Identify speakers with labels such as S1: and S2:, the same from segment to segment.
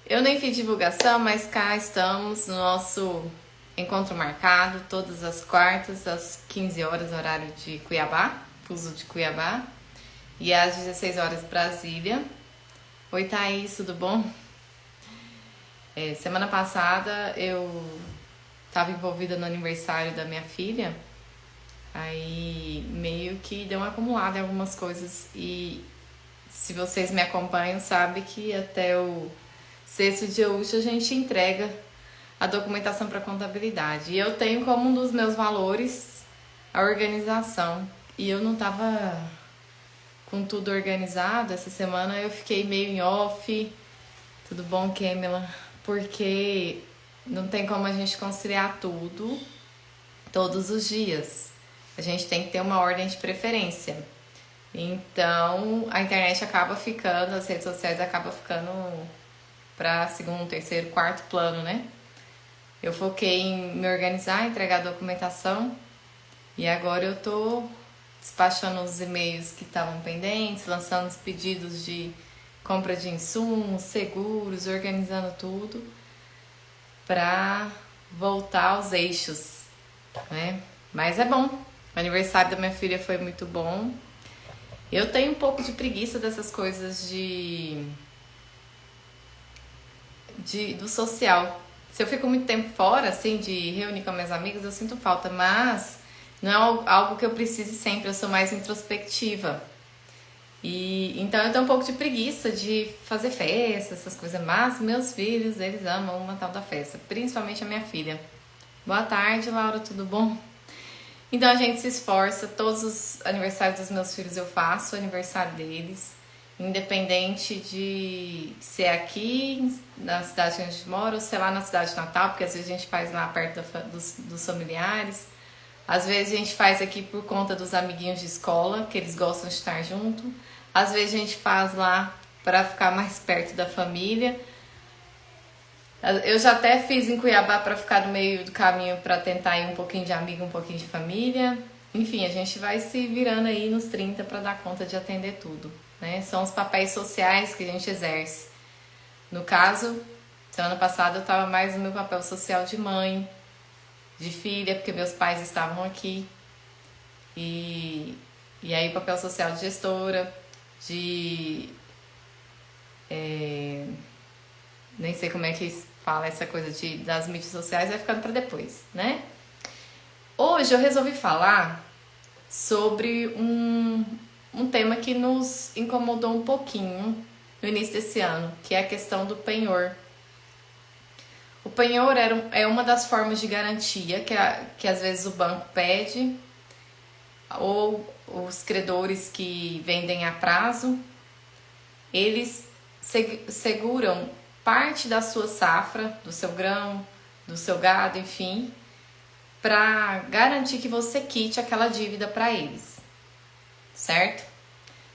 S1: Eu nem fiz divulgação, mas cá estamos no nosso encontro marcado, todas as quartas, às 15 horas, horário de Cuiabá, fuso de Cuiabá, e às 16 horas, Brasília. Oi, Thaís, tudo bom? Semana passada eu estava envolvida no aniversário da minha filha, aí meio que deu uma acumulada em algumas coisas e se vocês me acompanham, sabe que até o sexto dia útil a gente entrega a documentação para contabilidade. E eu tenho como um dos meus valores a organização. E eu não estava com tudo organizado. Essa semana eu fiquei meio em off. Tudo bom, Kemila? Porque não tem como a gente conciliar tudo todos os dias. A gente tem que ter uma ordem de preferência. Então, a internet acaba ficando, as redes sociais acabam ficando para segundo, terceiro, quarto plano, né? Eu foquei em me organizar, entregar a documentação e agora eu tô despachando os e-mails que estavam pendentes, lançando os pedidos de compra de insumos, seguros, organizando tudo para voltar aos eixos, né? Mas é bom. O aniversário da minha filha foi muito bom. Eu tenho um pouco de preguiça dessas coisas do social. Se eu fico muito tempo fora, assim, de reunir com minhas amigas, eu sinto falta, mas não é algo que eu precise sempre, eu sou mais introspectiva. E então eu tenho um pouco de preguiça de fazer festa, essas coisas, mas meus filhos, eles amam uma tal da festa, principalmente a minha filha. Boa tarde, Laura, tudo bom? Então a gente se esforça, todos os aniversários dos meus filhos eu faço, o aniversário deles, independente de ser aqui na cidade que a gente mora ou ser lá na cidade natal, porque às vezes a gente faz lá perto dos familiares, às vezes a gente faz aqui por conta dos amiguinhos de escola, que eles gostam de estar junto, às vezes a gente faz lá para ficar mais perto da família. Eu já até fiz em Cuiabá para ficar no meio do caminho para tentar ir um pouquinho de amigo, um pouquinho de família. Enfim, a gente vai se virando aí nos 30 para dar conta de atender tudo, né? São os papéis sociais que a gente exerce. No caso, semana passada eu estava mais no meu papel social de mãe, de filha, porque meus pais estavam aqui. E aí papel social de gestora, de... nem sei como é que fala essa coisa das mídias sociais, vai ficando para depois, né? Hoje eu resolvi falar sobre um tema que nos incomodou um pouquinho no início desse ano, que é a questão do penhor. O penhor é uma das formas de garantia que às vezes o banco pede, ou os credores que vendem a prazo, eles seguram parte da sua safra, do seu grão, do seu gado, enfim, para garantir que você quite aquela dívida para eles, certo?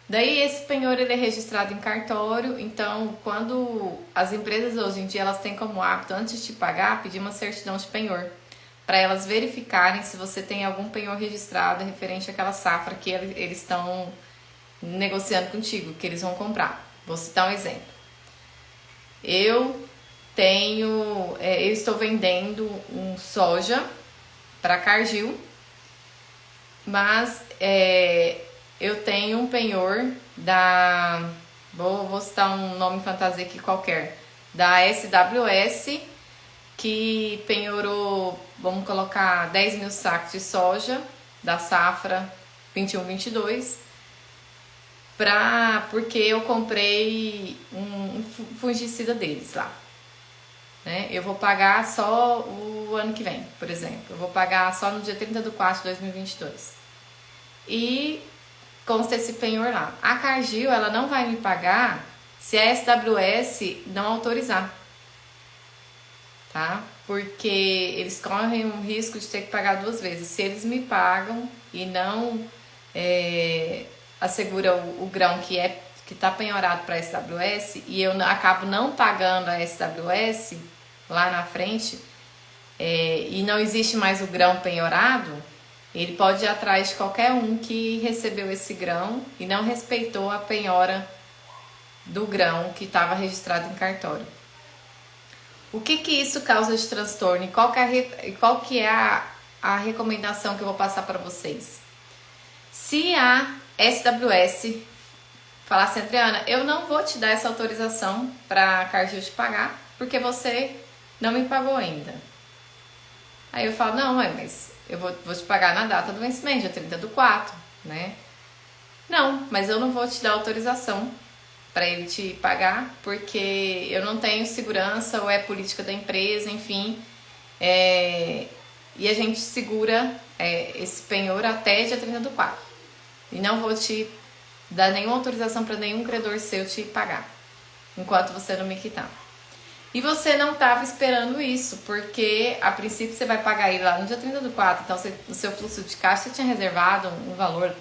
S1: Daí esse penhor ele é registrado em cartório, então quando as empresas hoje em dia elas têm como hábito antes de pagar pedir uma certidão de penhor, para elas verificarem se você tem algum penhor registrado referente àquela safra que eles estão negociando contigo, que eles vão comprar. Vou citar um exemplo. Eu estou vendendo um soja para Cargill, mas eu tenho um penhor vou citar um nome fantasia aqui qualquer, da SWS, que penhorou, vamos colocar 10 mil sacos de soja da safra 21-22, porque eu comprei um fungicida deles lá, né? Eu vou pagar só o ano que vem, por exemplo. Eu vou pagar só no dia 30/4/2022. E consta esse penhor lá. A Cargill, ela não vai me pagar se a SWS não autorizar, tá? Porque eles correm um risco de ter que pagar 2 vezes. Se eles me pagam e não assegura o grão que está penhorado para a SWS e eu acabo não pagando a SWS lá na frente e não existe mais o grão penhorado, ele pode ir atrás de qualquer um que recebeu esse grão e não respeitou a penhora do grão que estava registrado em cartório. O que isso causa de transtorno e qual que é a recomendação que eu vou passar para vocês? Se a SWS falar assim, Adriana, eu não vou te dar essa autorização para a Cargill te pagar, porque você não me pagou ainda. Aí eu falo, não, mas eu vou te pagar na data do vencimento, dia 30/4, né? Não, mas eu não vou te dar autorização para ele te pagar, porque eu não tenho segurança ou é política da empresa, enfim. E a gente segura esse penhor até dia 30/4. E não vou te dar nenhuma autorização para nenhum credor seu te pagar, enquanto você não me quitar. E você não estava esperando isso, porque a princípio você vai pagar ele lá no dia 30/4, então no seu fluxo de caixa você tinha reservado um valor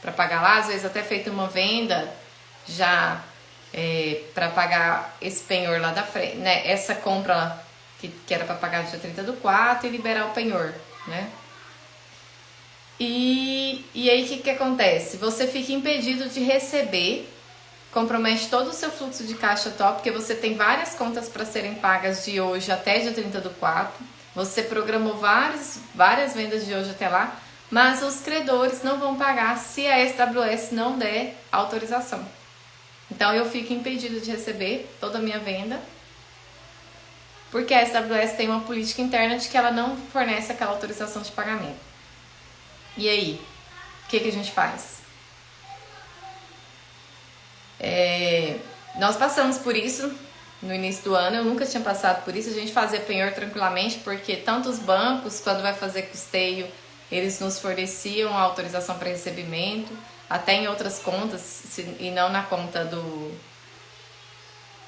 S1: para pagar lá, às vezes até feito uma venda já para pagar esse penhor lá da frente, né? Essa compra que era para pagar no dia 30/4 e liberar o penhor, né? E aí o que acontece? Você fica impedido de receber, compromete todo o seu fluxo de caixa top, porque você tem várias contas para serem pagas de hoje até dia 30/4. Você programou várias vendas de hoje até lá, mas os credores não vão pagar se a SWS não der autorização. Então eu fico impedido de receber toda a minha venda, porque a SWS tem uma política interna de que ela não fornece aquela autorização de pagamento. E aí, o que a gente faz? Nós passamos por isso no início do ano, eu nunca tinha passado por isso. A gente fazia penhor tranquilamente, porque tanto os bancos, quando vai fazer custeio, eles nos forneciam a autorização para recebimento, até em outras contas, e não na conta do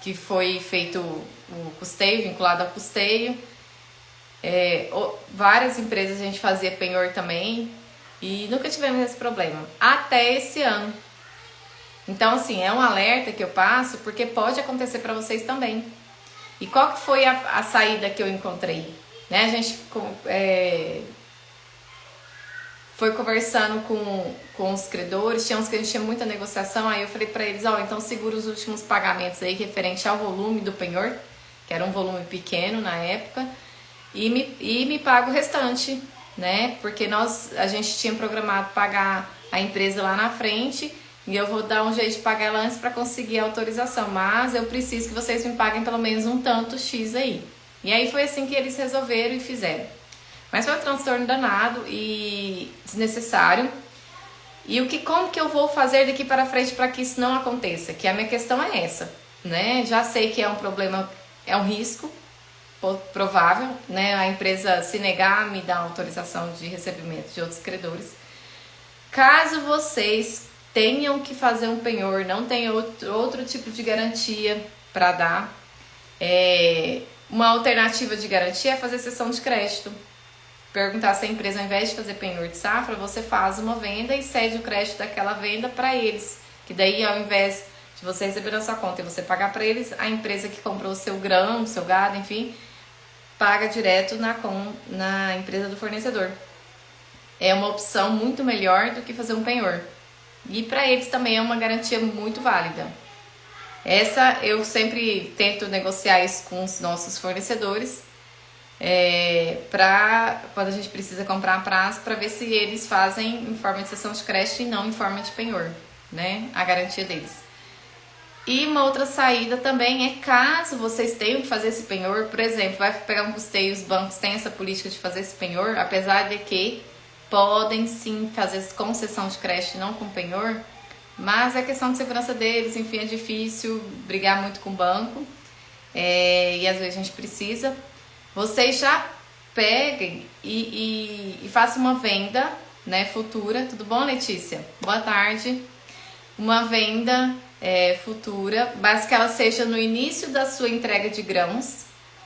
S1: que foi feito o custeio, vinculado ao custeio. Várias empresas a gente fazia penhor também, e nunca tivemos esse problema, até esse ano. Então, assim, é um alerta que eu passo, porque pode acontecer para vocês também. E qual que foi a saída que eu encontrei? Né? A gente foi conversando com os credores, tinha uns que a gente tinha muita negociação, aí eu falei para eles, então segura os últimos pagamentos aí, referente ao volume do penhor, que era um volume pequeno na época, e me paga o restante, né? Porque a gente tinha programado pagar a empresa lá na frente, e eu vou dar um jeito de pagar ela antes para conseguir a autorização, mas eu preciso que vocês me paguem pelo menos um tanto X aí. E aí foi assim que eles resolveram e fizeram. Mas foi um transtorno danado e desnecessário. E como que eu vou fazer daqui para frente para que isso não aconteça? Que a minha questão é essa, né? Já sei que é um problema, é um risco provável, né? A empresa se negar a me dar autorização de recebimento de outros credores. Caso vocês tenham que fazer um penhor, não tenham outro tipo de garantia para dar, uma alternativa de garantia é fazer cessão de crédito. Perguntar se a empresa, ao invés de fazer penhor de safra, você faz uma venda e cede o crédito daquela venda para eles. Que daí, ao invés de você receber na sua conta e você pagar para eles, a empresa que comprou o seu grão, o seu gado, enfim, paga direto na empresa do fornecedor. É uma opção muito melhor do que fazer um penhor. E para eles também é uma garantia muito válida. Essa eu sempre tento negociar isso com os nossos fornecedores, para quando a gente precisa comprar a prazo, para ver se eles fazem em forma de cessão de crédito e não em forma de penhor, né? A garantia deles. E uma outra saída também é, caso vocês tenham que fazer esse penhor, por exemplo, vai pegar um custeio, os bancos têm essa política de fazer esse penhor, apesar de que podem sim fazer concessão de crédito, não com penhor, mas é questão de segurança deles, enfim, é difícil brigar muito com o banco, e às vezes a gente precisa. Vocês já peguem e façam uma venda, né, futura. Tudo bom, Letícia? Boa tarde. Uma venda futura, mas que ela seja no início da sua entrega de grãos,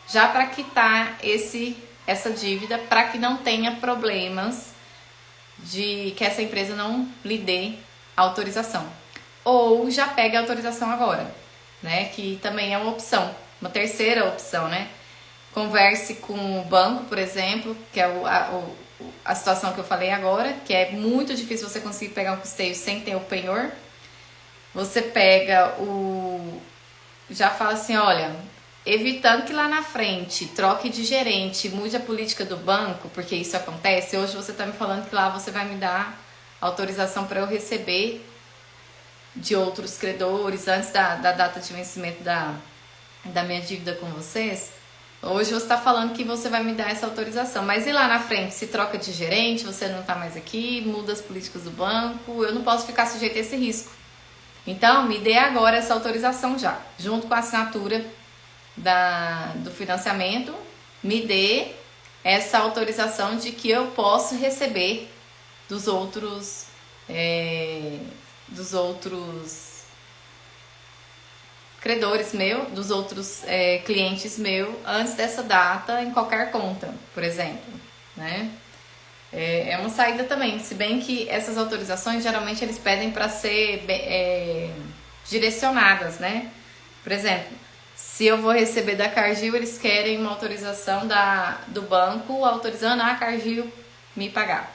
S1: já para quitar essa dívida, para que não tenha problemas de que essa empresa não lhe dê autorização. Ou já pega a autorização agora, né? Que também é uma opção, uma terceira opção, né? Converse com o banco, por exemplo, que é a situação que eu falei agora, que é muito difícil você conseguir pegar um custeio sem ter o penhor. Você pega já fala assim, olha, evitando que lá na frente troque de gerente, mude a política do banco, porque isso acontece. Hoje você está me falando que lá você vai me dar autorização para eu receber de outros credores antes da data de vencimento da minha dívida com vocês. Hoje você está falando que você vai me dar essa autorização, mas e lá na frente, se troca de gerente, você não está mais aqui, muda as políticas do banco, eu não posso ficar sujeito a esse risco. Então, me dê agora essa autorização já, junto com a assinatura do financiamento, me dê essa autorização de que eu posso receber dos outros credores meu, dos outros clientes meu, antes dessa data em qualquer conta, por exemplo, né? É uma saída também, se bem que essas autorizações geralmente eles pedem para ser direcionadas, né? Por exemplo, se eu vou receber da Cargill, eles querem uma autorização do banco autorizando a Cargill me pagar,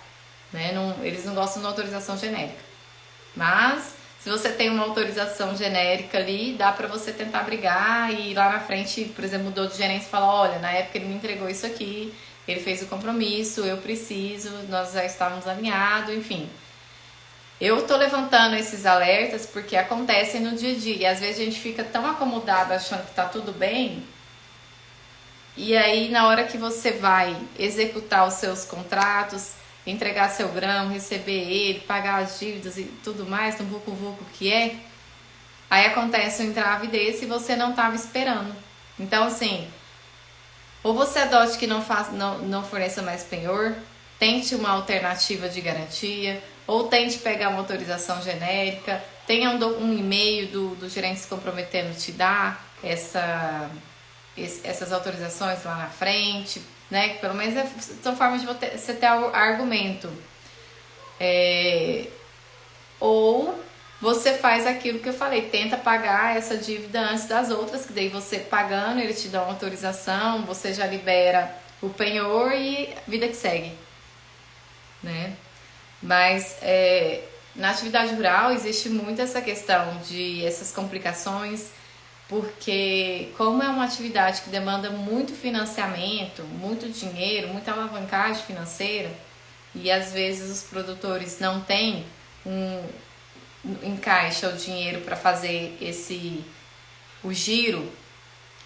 S1: né? Eles não gostam de uma autorização genérica, mas se você tem uma autorização genérica ali, dá pra você tentar brigar e lá na frente, por exemplo, mudou de gerente e fala, olha, na época ele me entregou isso aqui, ele fez o compromisso, eu preciso, nós já estávamos alinhados, enfim. Eu tô levantando esses alertas porque acontecem no dia a dia e às vezes a gente fica tão acomodado achando que tá tudo bem e aí na hora que você vai executar os seus contratos, entregar seu grão, receber ele, pagar as dívidas e tudo mais, no vucu-vucu que é, aí acontece um entrave desse e você não estava esperando. Então, assim, ou você adote que não forneça mais penhor, tente uma alternativa de garantia, ou tente pegar uma autorização genérica, tenha um e-mail do gerente se comprometendo te dar essas autorizações lá na frente, né? Pelo menos são formas de você ter argumento. Ou você faz aquilo que eu falei, tenta pagar essa dívida antes das outras, que daí você pagando, ele te dá uma autorização, você já libera o penhor e vida que segue, né? Mas na atividade rural existe muito essa questão de essas complicações, porque como é uma atividade que demanda muito financiamento, muito dinheiro, muita alavancagem financeira, e às vezes os produtores não têm em caixa o dinheiro para fazer o giro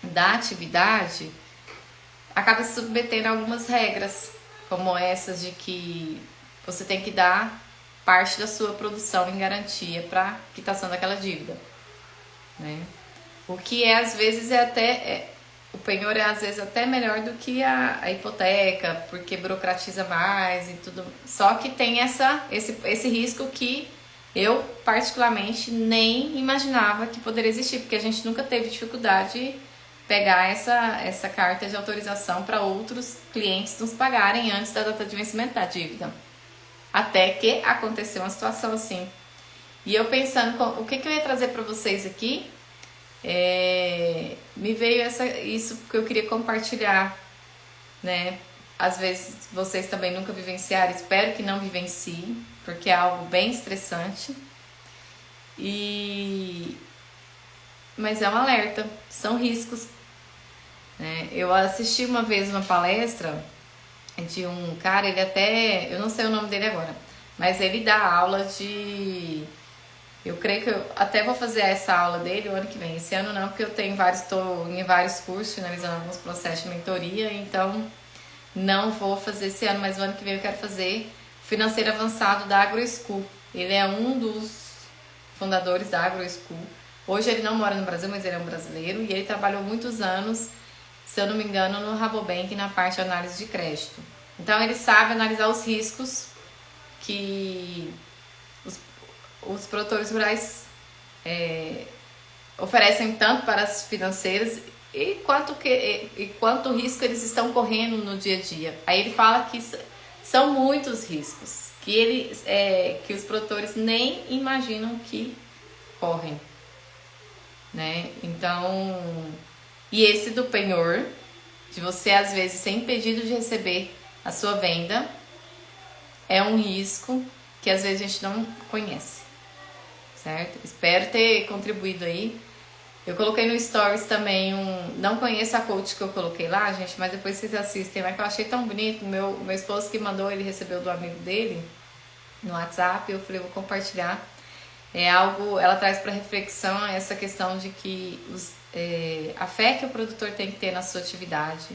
S1: da atividade, acaba se submetendo a algumas regras, como essas de que você tem que dar parte da sua produção em garantia para quitação daquela dívida, né? O que às vezes o penhor é às vezes até melhor do que a hipoteca, porque burocratiza mais e tudo. Só que tem esse risco que eu particularmente nem imaginava que poderia existir, porque a gente nunca teve dificuldade de pegar essa carta de autorização para outros clientes nos pagarem antes da data de vencimento da dívida. Até que aconteceu uma situação assim. E eu pensando, o que eu ia trazer para vocês aqui, me veio isso que eu queria compartilhar, né? Às vezes vocês também nunca vivenciaram, espero que não vivenciem, porque é algo bem estressante. Mas é um alerta, são riscos, né? Eu assisti uma vez uma palestra de um cara, eu não sei o nome dele agora, mas ele dá aula eu creio que eu até vou fazer essa aula dele o ano que vem. Esse ano não, porque eu estou em vários cursos, finalizando alguns processos de mentoria, então não vou fazer esse ano, mas o ano que vem eu quero fazer financeiro avançado da AgroSchool. Ele é um dos fundadores da AgroSchool. Hoje ele não mora no Brasil, mas ele é um brasileiro e ele trabalhou muitos anos, se eu não me engano, no Rabobank, na parte de análise de crédito. Então ele sabe analisar os riscos que os produtores rurais oferecem tanto para as financeiras e quanto risco eles estão correndo no dia a dia. Aí ele fala que são muitos riscos que os produtores nem imaginam que correm, né? Então, e esse do penhor, de você às vezes ser impedido de receber a sua venda, é um risco que às vezes a gente não conhece, certo? Espero ter contribuído aí Eu coloquei no Stories também Não conheço a coach que eu coloquei lá, gente, mas depois vocês assistem, mas que eu achei tão bonito. Meu esposo que mandou, ele recebeu do amigo dele no WhatsApp, eu falei, vou compartilhar. É algo, ela traz para reflexão essa questão de que a fé que o produtor tem que ter na sua atividade,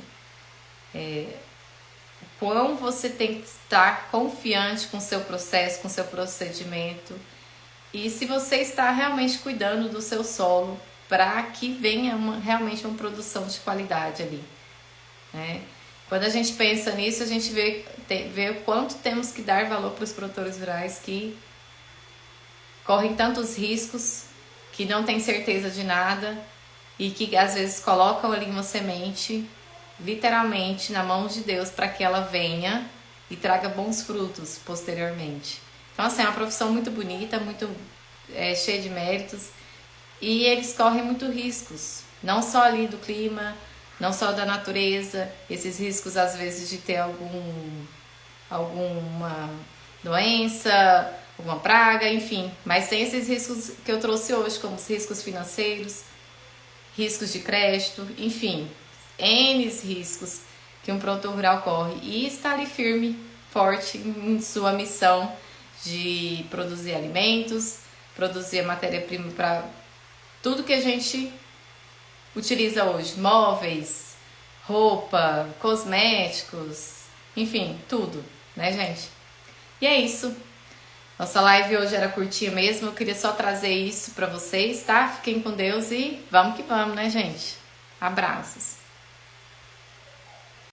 S1: quão você tem que estar confiante com o seu processo, com o seu procedimento, e se você está realmente cuidando do seu solo para que venha realmente uma produção de qualidade ali, né? Quando a gente pensa nisso, a gente vê o quanto temos que dar valor para os produtores rurais que correm tantos riscos, que não têm certeza de nada e que às vezes colocam ali uma semente literalmente na mão de Deus para que ela venha e traga bons frutos posteriormente. Então assim, é uma profissão muito bonita, muito cheia de méritos, e eles correm muito riscos, não só ali do clima, não só da natureza, esses riscos às vezes de ter alguma doença, alguma praga, enfim. Mas tem esses riscos que eu trouxe hoje, como os riscos financeiros, riscos de crédito, enfim, N riscos que um produtor rural corre. E está ali firme, forte em sua missão de produzir alimentos, produzir a matéria-prima para tudo que a gente utiliza hoje, móveis, roupa, cosméticos, enfim, tudo, né, gente? E é isso. Nossa live hoje era curtinha mesmo, eu queria só trazer isso pra vocês, tá? Fiquem com Deus e vamos que vamos, né, gente? Abraços.